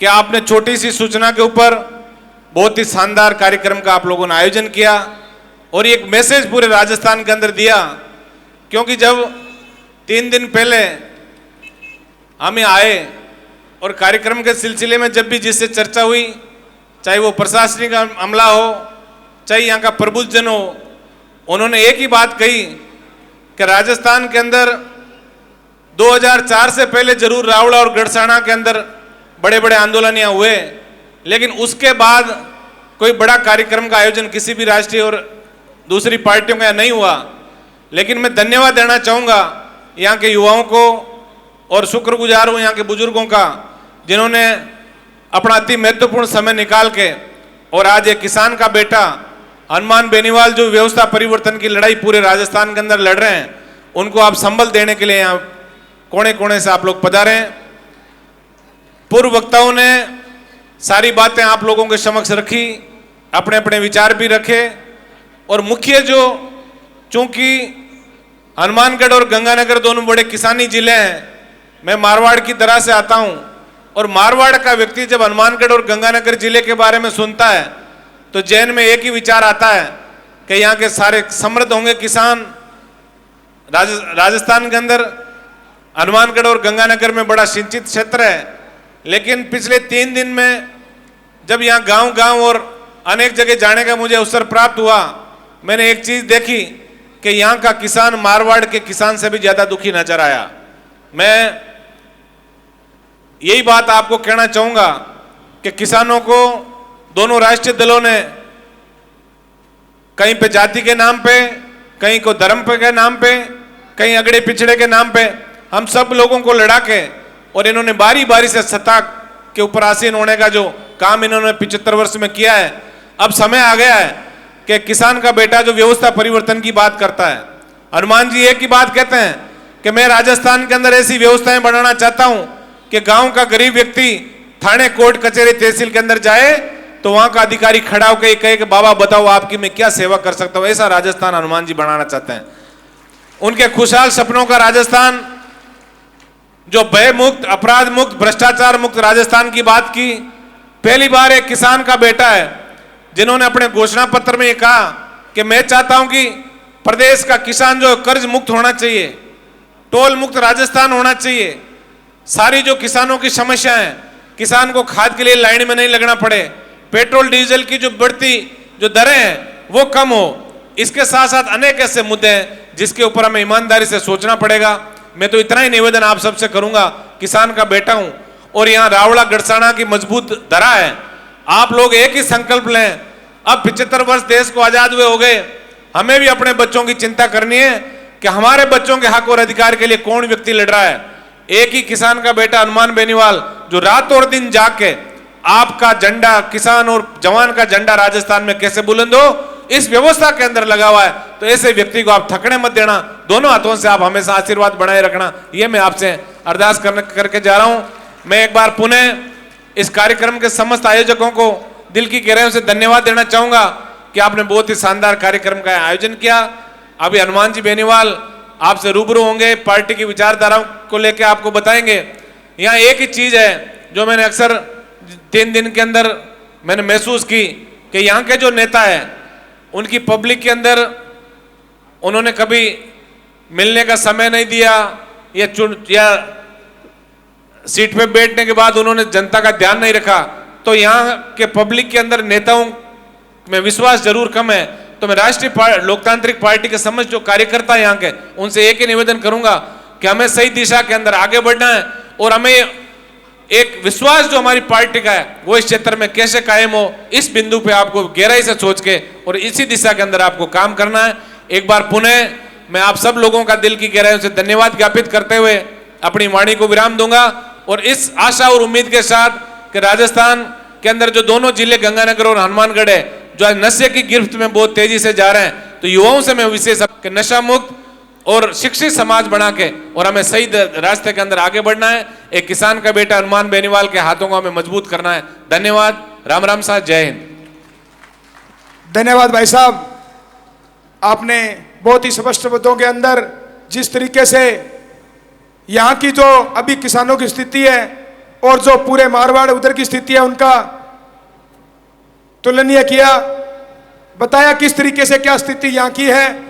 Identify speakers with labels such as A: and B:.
A: कि आपने छोटी सी सूचना के ऊपर बहुत ही शानदार कार्यक्रम का आप लोगों ने आयोजन किया और एक मैसेज पूरे राजस्थान के अंदर दिया। क्योंकि जब 3 दिन पहले हम यहाँ आए और कार्यक्रम के सिलसिले में जब भी जिससे चर्चा हुई, चाहे वो प्रशासनिक अमला हो, चाहे यहाँ का प्रबुद्धजन हो, उन्होंने एक ही बात कही कि राजस्थान के अंदर 2004 से पहले जरूर रावड़ा और गढ़साना के अंदर बड़े बड़े आंदोलन यहाँ हुए, लेकिन उसके बाद कोई बड़ा कार्यक्रम का आयोजन किसी भी राष्ट्रीय और दूसरी पार्टियों का नहीं हुआ। लेकिन मैं धन्यवाद देना चाहूँगा यहाँ के युवाओं को और शुक्रगुजार हूँ यहाँ के बुजुर्गों का, जिन्होंने अपना अति महत्वपूर्ण समय निकाल के और आज एक किसान का बेटा हनुमान बेनीवाल जो व्यवस्था परिवर्तन की लड़ाई पूरे राजस्थान के अंदर लड़ रहे हैं, उनको आप संबल देने के लिए यहाँ कोने कोने से आप लोग पधारे हैं। पूर्व वक्ताओं ने सारी बातें आप लोगों के समक्ष रखी, अपने अपने विचार भी रखे और मुख्य जो चूंकि हनुमानगढ़ और गंगानगर दोनों बड़े किसानी जिले हैं, मैं मारवाड़ की तरह से आता हूं और मारवाड़ का व्यक्ति जब हनुमानगढ़ और गंगानगर जिले के बारे में सुनता है तो जहन में एक ही विचार आता है कि यहाँ के सारे समृद्ध होंगे किसान। राजस्थान के अंदर हनुमानगढ़ और गंगानगर में बड़ा सिंचित क्षेत्र है, लेकिन पिछले 3 दिन में जब यहाँ गांव गांव और अनेक जगह जाने का मुझे अवसर प्राप्त हुआ, मैंने एक चीज देखी कि यहाँ का किसान मारवाड़ के किसान से भी ज्यादा दुखी नजर आया। मैं यही बात आपको कहना चाहूंगा कि किसानों को दोनों राष्ट्रीय दलों ने कहीं पे जाति के नाम पे, कहीं को धर्म के नाम पे, कहीं अगड़े पिछड़े के नाम पे हम सब लोगों को लड़ा के और इन्होंने बारी बारी से सत्ता के ऊपर आसीन होने का जो काम इन्होंने 75 वर्ष में किया है, अब समय आ गया है कि किसान का बेटा जो व्यवस्था परिवर्तन की बात करता है, हनुमान जी एक ही बात कहते हैं कि मैं राजस्थान के अंदर ऐसी व्यवस्थाएं बनाना चाहता हूं कि गांव का गरीब व्यक्ति थाने, कोर्ट, कचहरी, तहसील के अंदर जाए तो वहां का अधिकारी खड़ा होकर कहे कि बाबा बताओ आपकी मैं क्या सेवा कर सकता हूं। ऐसा राजस्थान हनुमान जी बनाना चाहते हैं। उनके खुशहाल सपनों का राजस्थान, जो भय मुक्त, अपराध मुक्त, भ्रष्टाचार मुक्त राजस्थान की बात की, पहली बार एक किसान का बेटा है जिन्होंने अपने घोषणा पत्र में ये कहा कि मैं चाहता हूं कि प्रदेश का किसान जो कर्ज मुक्त होना चाहिए, टोल मुक्त राजस्थान होना चाहिए, सारी जो किसानों की समस्या है, किसान को खाद के लिए लाइन में नहीं लगना पड़े, पेट्रोल डीजल की जो बढ़ती जो दरें हैं वो कम हो। इसके साथ साथ अनेक ऐसे मुद्दे हैं जिसके ऊपर हमें ईमानदारी से सोचना पड़ेगा। मैं तो इतना ही निवेदन आप सबसे करूंगा, किसान का बेटा हूं और यहाँ रावड़ा गढ़साना की मजबूत धरा है, आप लोग एक ही संकल्प लें। अब 75 वर्ष देश को आजाद हुए हो गए, हमें भी अपने बच्चों की चिंता करनी है कि हमारे बच्चों के हक और अधिकार के लिए कौन व्यक्ति लड़ रहा है। एक ही किसान का बेटा हनुमान बेनीवाल जो रात और दिन जाग के आपका झंडा, किसान और जवान का झंडा राजस्थान में कैसे बुलंद हो, इस व्यवस्था के अंदर लगा हुआ है। तो ऐसे व्यक्ति को आप थकने मत देना, दोनों हाथों से आप हमेशा आशीर्वाद बनाए रखना, ये मैं आपसे अरदास करके जा रहा हूं। मैं एक बार पुनः इस कार्यक्रम के समस्त आयोजकों को दिल की गहराइयों से धन्यवाद देना चाहूंगा कि आपने बहुत ही शानदार कार्यक्रम का आयोजन किया। अभी हनुमान जी बेनीवाल आपसे रूबरू होंगे, पार्टी की विचारधाराओं को लेकर आपको बताएंगे। यहाँ एक ही चीज है जो मैंने अक्सर 3 दिन के अंदर मैंने महसूस की कि यहाँ के जो नेता है उनकी पब्लिक के अंदर उन्होंने कभी मिलने का समय नहीं दिया या सीट पे बैठने के बाद उन्होंने जनता का ध्यान नहीं रखा। तो यहाँ के पब्लिक के अंदर नेताओं में विश्वास जरूर कम है। तो मैं राष्ट्रीय लोकतांत्रिक पार्टी के समझ जो कार्यकर्ता यहाँ के, उनसे एक ही निवेदन करूंगा कि हमें सही दिशा के अंदर आगे बढ़ना है और हमें एक विश्वास जो हमारी पार्टी का है वो इस क्षेत्र में कैसे कायम हो, इस बिंदु पे आपको गहराई से सोच के और इसी दिशा के अंदर आपको काम करना है। एक बार पुनः मैं आप सब लोगों का दिल की गहराइयों से धन्यवाद ज्ञापित करते हुए अपनी वाणी को विराम दूंगा और इस आशा और उम्मीद के साथ कि राजस्थान के अंदर जो दोनों जिले गंगानगर और हनुमानगढ़ है जो आज नशे की गिरफ्त में बहुत तेजी से जा रहे हैं, तो युवाओं से मैं विशेष नशा मुक्त और शिक्षित समाज बना के और हमें सही रास्ते के अंदर आगे बढ़ना है। एक किसान का बेटा हनुमान बेनीवाल के हाथों को हमें मजबूत करना है। धन्यवाद। राम राम साहब, जय हिंद।
B: धन्यवाद भाई साहब, आपने बहुत ही स्पष्ट शब्दों के अंदर जिस तरीके से यहाँ की जो अभी किसानों की स्थिति है और जो पूरे मारवाड़ उधर की स्थिति है उनका तुलनीय किया, बताया किस तरीके से क्या स्थिति यहाँ की है।